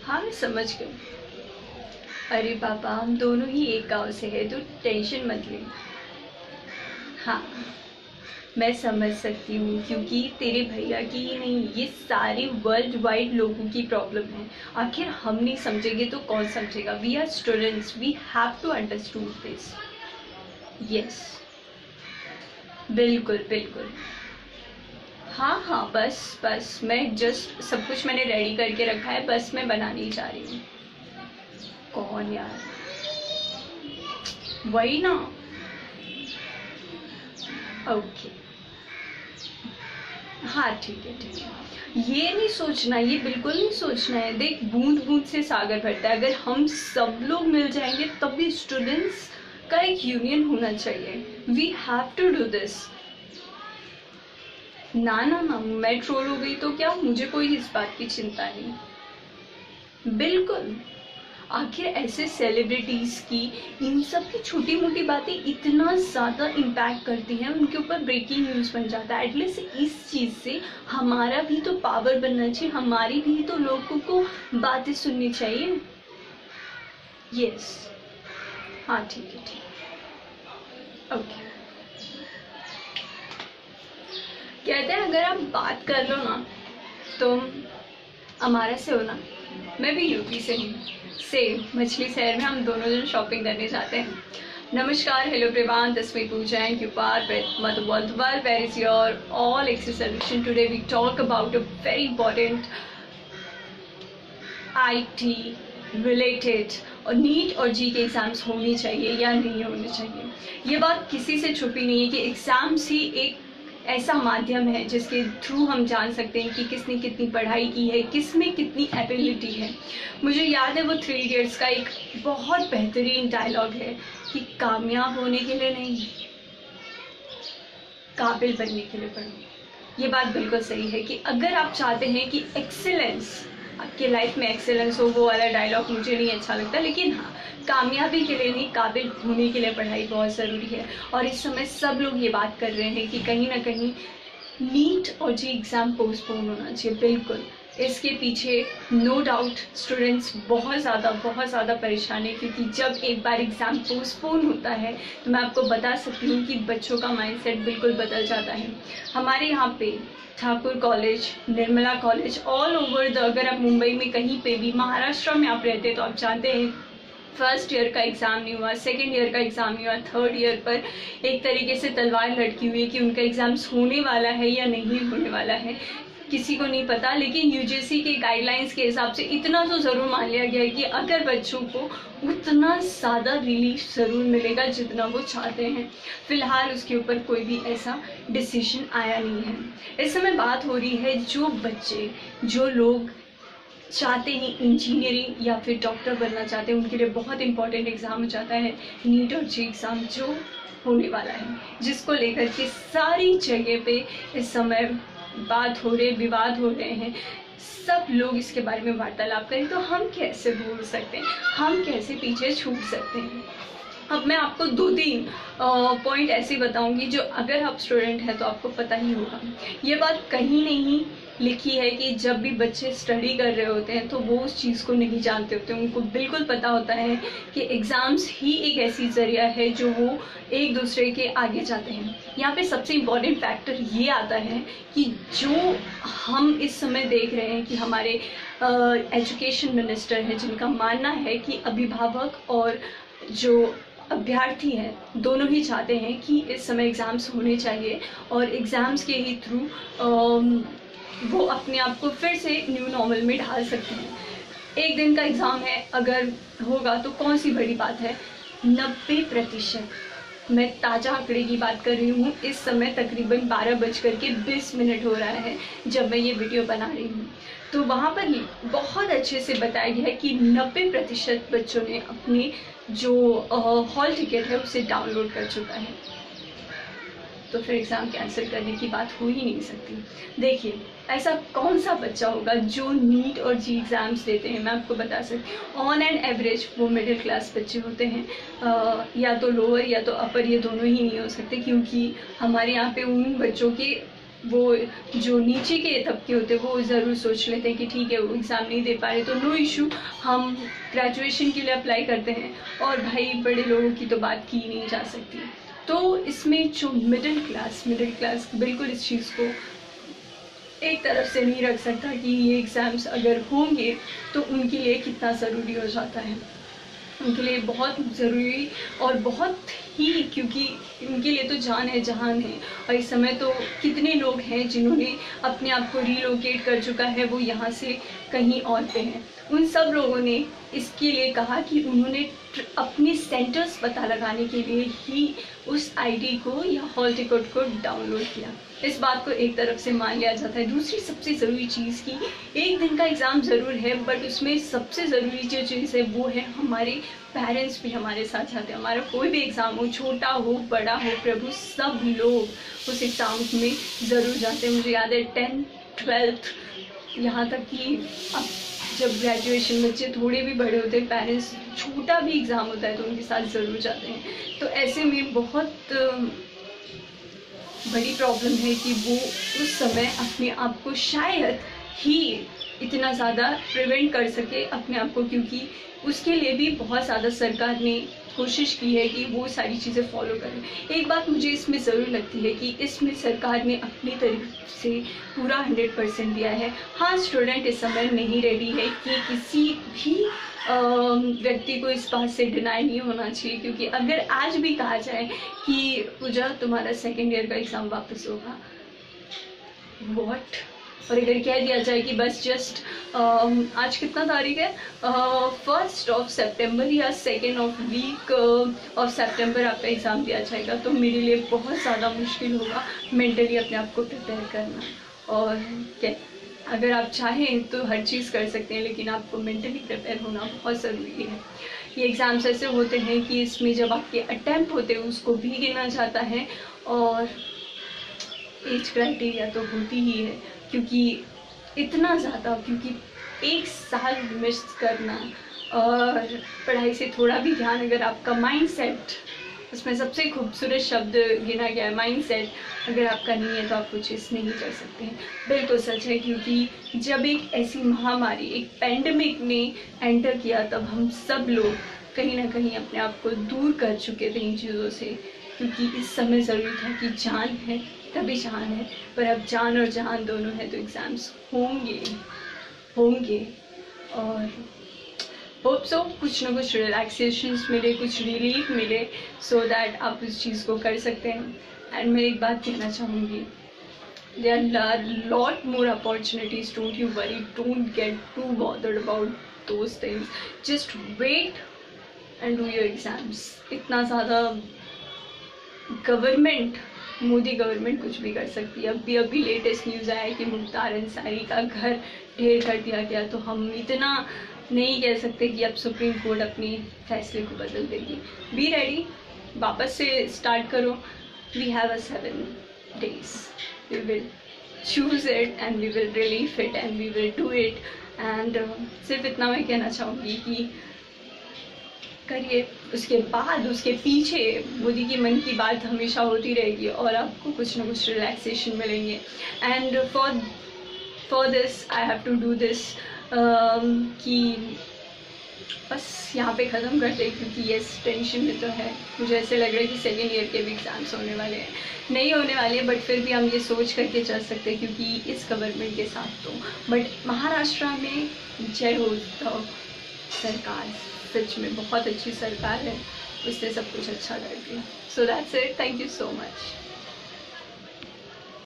हाँ मैं समझ गई। अरे पापा हम दोनों ही एक गांव से हैं, तो टेंशन मत ले। हाँ मैं समझ सकती हूँ, क्योंकि तेरे भैया की ही नहीं, ये सारे वर्ल्ड वाइड लोगों की प्रॉब्लम है। आखिर हम नहीं समझेंगे तो कौन समझेगा। We are students, we have to understood this. Yes बिल्कुल बिल्कुल। हाँ हाँ बस बस मैं जस्ट सब कुछ मैंने रेडी करके रखा है, बस मैं बनाने ही जा रही हूँ। कौन यार? वही ना। ओके। हाँ ठीक है ठीक है। ये नहीं सोचना, ये बिल्कुल नहीं सोचना है। देख बूंद बूंद से सागर भरता है। अगर हम सब लोग मिल जाएंगे तब भी स्टूडेंट्स का एक यूनियन होना चाहिए। We have to do this. ना ना ना, मैं ट्रोल हो गई तो क्या, मुझे कोई इस बात की चिंता नहीं। बिल्कुल। आखिर ऐसे सेलिब्रिटीज की इन सब की छोटी मोटी बातें इतना ज़्यादा इम्पैक्ट करती हैं, उनके ऊपर ब्रेकिंग न्यूज़ बन जाता है। एटलीस्ट इस चीज़ से हमारा भी तो पावर बनना चाहिए, हमारी भी तो लोगों को बातें सुननी चाहिए। यस हाँ ठीक है ठीक है। ओके। कहते हैं अगर आप बात कर लो ना तो हमारा से हो ना। मैं भी यूपी से हूँ, सेम मछली शहर में हम दोनों जन शॉपिंग करने जाते हैं। नमस्कार, हेलो एवरीवन, तस्वीर पूजा एंड यूपार मत world where is your all access solution. Today we talk about a very important IT related और नीट और जी के एग्जाम्स होनी चाहिए या नहीं होने चाहिए। ये बात किसी से छुपी नहीं है कि एग्जाम्स ही एक ऐसा माध्यम है जिसके थ्रू हम जान सकते हैं कि किसने कितनी पढ़ाई की है, किसमें कितनी एबिलिटी है। मुझे याद है वो 3 इडियट्स का एक बहुत बेहतरीन डायलॉग है कि कामयाब होने के लिए नहीं, काबिल बनने के लिए पढ़ो। ये बात बिल्कुल सही है कि अगर आप चाहते हैं कि एक्सेलेंस आपके लाइफ में एक्सेलेंस हो, वो वाला डायलॉग मुझे नहीं अच्छा लगता, लेकिन हाँ कामयाबी के लिए नहीं, काबिल होने के लिए पढ़ाई बहुत ज़रूरी है। और इस समय सब लोग ये बात कर रहे हैं कि कहीं ना कहीं नीट और जी एग्ज़ाम पोस्टपोन होना चाहिए। बिल्कुल, इसके पीछे नो डाउट स्टूडेंट्स बहुत ज़्यादा परेशान है, क्योंकि जब एक बार एग्ज़ाम पोस्टपोन होता है तो मैं आपको बता सकती हूँ कि बच्चों का माइंडसेट बिल्कुल बदल जाता है। हमारे यहाँ पे Thakur college, Nirmala college, all over the, अगर आप मुंबई में कहीं पे भी, महाराष्ट्र में आप रहते तो आप जानते हैं फर्स्ट ईयर का एग्ज़ाम नहीं हुआ, सेकेंड ईयर का एग्ज़ाम नहीं हुआ, थर्ड ईयर पर एक तरीके से तलवार लटकी हुई है कि उनका एग्ज़ाम्स होने वाला है या नहीं होने वाला है, किसी को नहीं पता। लेकिन यूजीसी के गाइडलाइंस के हिसाब से इतना तो ज़रूर मान लिया गया है कि अगर बच्चों को उतना ज़्यादा रिलीफ ज़रूर मिलेगा जितना वो चाहते हैं। फिलहाल उसके ऊपर कोई भी ऐसा डिसीजन आया नहीं है। इस समय बात हो रही है जो बच्चे, जो लोग चाहते हैं इंजीनियरिंग या फिर डॉक्टर बनना चाहते हैं, उनके लिए बहुत इंपॉर्टेंट एग्ज़ाम हो जाता है नीट और जी एग्ज़ाम, जो होने वाला है, जिसको लेकर के सारी जगह पे इस समय बात हो रही, विवाद हो रहे हैं। सब लोग इसके बारे में वार्तालाप करें तो हम कैसे भूल सकते हैं, हम कैसे पीछे छूट सकते हैं। अब मैं आपको 2-3 पॉइंट ऐसे बताऊंगी जो अगर आप स्टूडेंट हैं तो आपको पता ही होगा। ये बात कहीं नहीं लिखी है कि जब भी बच्चे स्टडी कर रहे होते हैं तो वो उस चीज़ को नहीं जानते होते, उनको बिल्कुल पता होता है कि एग्ज़ाम्स ही एक ऐसी ज़रिया है जो वो एक दूसरे के आगे जाते हैं। यहाँ पे सबसे इम्पॉर्टेंट फैक्टर ये आता है कि जो हम इस समय देख रहे हैं कि हमारे एजुकेशन मिनिस्टर हैं, जिनका मानना है कि अभिभावक और जो अभ्यर्थी हैं दोनों ही चाहते हैं कि इस समय एग्ज़ाम्स होने चाहिए और एग्ज़ाम्स के ही थ्रू वो अपने आप को फिर से न्यू नॉर्मल में ढाल सकते हैं। एक दिन का एग्ज़ाम है, अगर होगा तो कौन सी बड़ी बात है। 90%, मैं ताज़ा आंकड़े की बात कर रही हूँ, इस समय तकरीबन 12:20 हो रहा है जब मैं ये वीडियो बना रही हूँ। तो वहाँ पर बहुत अच्छे से बताया गया है कि 90% बच्चों ने अपनी जो हॉल टिकट है उसे डाउनलोड कर चुका है। तो फिर एग्ज़ाम कैंसिल करने की बात हो ही नहीं सकती। देखिए, ऐसा कौन सा बच्चा होगा जो नीट और जी एग्ज़ाम्स देते हैं। मैं आपको बता सकती हूँ, ऑन एन एवरेज वो मिडिल क्लास बच्चे होते हैं, या तो लोअर या तो अपर, ये दोनों ही नहीं हो सकते, क्योंकि हमारे यहाँ पे उन बच्चों के वो जो नीचे के तबके होते हैं वो ज़रूर सोच लेते हैं कि ठीक है वो एग्ज़ाम नहीं दे पा रहे तो नो इशू, हम ग्रेजुएशन के लिए अप्लाई करते हैं। और भाई बड़े लोगों की तो बात की नहीं जा सकती। तो इसमें जो मिडिल क्लास बिल्कुल इस चीज़ को एक तरफ से नहीं रख सकता कि ये एग्ज़ाम्स अगर होंगे तो उनके लिए कितना ज़रूरी हो जाता है, उनके लिए बहुत ज़रूरी और बहुत ही, क्योंकि उनके लिए तो जान है जहान है। और इस समय तो कितने लोग हैं जिन्होंने अपने आप को रिलोकेट कर चुका है, वो यहाँ से कहीं और पे हैं। उन सब लोगों ने इसके लिए कहा कि उन्होंने अपने सेंटर्स पता लगाने के लिए ही उस आईडी को या हॉल टिकट को डाउनलोड किया। इस बात को एक तरफ से मान लिया जाता है। दूसरी सबसे ज़रूरी चीज़ की एक दिन का एग्ज़ाम ज़रूर है, बट उसमें सबसे ज़रूरी जो चीज़ है वो है हमारे पेरेंट्स भी हमारे साथ जाते हैं। हमारा कोई भी एग्ज़ाम हो, छोटा हो बड़ा हो, प्रभु सब लोग उस एग्ज़ाम में ज़रूर जाते हैं। मुझे याद है 10th 12th यहाँ तक कि अब जब ग्रेजुएशन बच्चे थोड़े भी बड़े होते हैं, पेरेंट्स छोटा भी एग्ज़ाम होता है तो उनके साथ ज़रूर जाते हैं। तो ऐसे में बहुत बड़ी प्रॉब्लम है कि वो उस समय अपने आप को शायद ही इतना ज़्यादा प्रिवेंट कर सके अपने आप को, क्योंकि उसके लिए भी बहुत ज़्यादा सरकार ने कोशिश की है कि वो सारी चीज़ें फॉलो करें। एक बात मुझे इसमें ज़रूर लगती है कि इसमें सरकार ने अपनी तरफ से पूरा 100% दिया है। हाँ, स्टूडेंट इस समय नहीं रेडी है कि किसी भी व्यक्ति को इस बात से डिनाई नहीं होना चाहिए, क्योंकि अगर आज भी कहा जाए कि पूजा तुम्हारा सेकेंड ईयर का एग्ज़ाम वापस होगा, व्हाट, और अगर कह दिया जाए कि बस जस्ट आज कितना तारीख है, 1 सितंबर या 2 वीक ऑफ सितंबर आपका एग्ज़ाम दिया जाएगा, तो मेरे लिए बहुत ज़्यादा मुश्किल होगा मेंटली अपने आप को प्रिपेयर करना। और क्या, अगर आप चाहें तो हर चीज़ कर सकते हैं, लेकिन आपको मेंटली प्रिपेयर होना बहुत ज़रूरी है। ये एग्ज़ाम्स ऐसे होते हैं कि इसमें जब आपके अटैम्प्ट होते हैं उसको भी गिना जाता है, और एज क्राइटेरिया तो होती ही है, क्योंकि इतना ज़्यादा, क्योंकि 1 साल मिस करना और पढ़ाई से थोड़ा भी ध्यान, अगर आपका माइंड सेट, उसमें सबसे खूबसूरत शब्द गिना गया है माइंड सेट, अगर आपका नहीं है तो आप वो चीज़ नहीं कर सकते हैं। बिल्कुल सच है, क्योंकि जब एक ऐसी महामारी, एक पैंडमिक ने एंटर किया, तब हम सब लोग कहीं ना कहीं अपने आप को दूर कर चुके थे इन चीज़ों से, क्योंकि इस समय ज़रूरी था कि जान है तभी जहान है। पर अब जान और जहान दोनों है, तो एग्ज़ाम्स होंगे और होप सो कुछ ना कुछ रिलैक्सेशंस मिले, कुछ रिलीफ मिले, सो दैट आप उस चीज़ को कर सकते हैं। एंड मैं एक बात कहना चाहूँगी, there are lot more opportunities, don't you worry, don't get to bothered about those things, just wait and do your exams. इतना ज़्यादा गवर्नमेंट, मोदी गवर्नमेंट कुछ भी कर सकती है। अभी लेटेस्ट न्यूज़ आया है कि मुख्तार अंसारी का घर ढेर कर दिया गया, तो हम इतना नहीं कह सकते कि अब सुप्रीम कोर्ट अपने फैसले को बदल देगी। बी रेडी, वापस से स्टार्ट करो। We have 7 days, we will choose it and we will relieve it and we will do it. And सिर्फ इतना मैं कहना चाहूँगी कि करिए, उसके बाद उसके पीछे मोदी की मन की बात हमेशा होती रहेगी और आपको कुछ ना कुछ रिलैक्सेशन मिलेंगे। And for this I have to do this, कि बस यहाँ पे ख़त्म करते हैं, क्योंकि ये टेंशन में तो है। मुझे ऐसे लग रहा है कि सेकेंड ईयर के भी एग्ज़ाम्स होने वाले हैं, नहीं होने वाले, बट फिर भी हम ये सोच करके चल सकते हैं, क्योंकि इस गवर्नमेंट के साथ तो, बट महाराष्ट्र में जय हो सरकार, सच में बहुत अच्छी सरकार है, उसने सब कुछ अच्छा कर दिया। So that's it, thank you so much.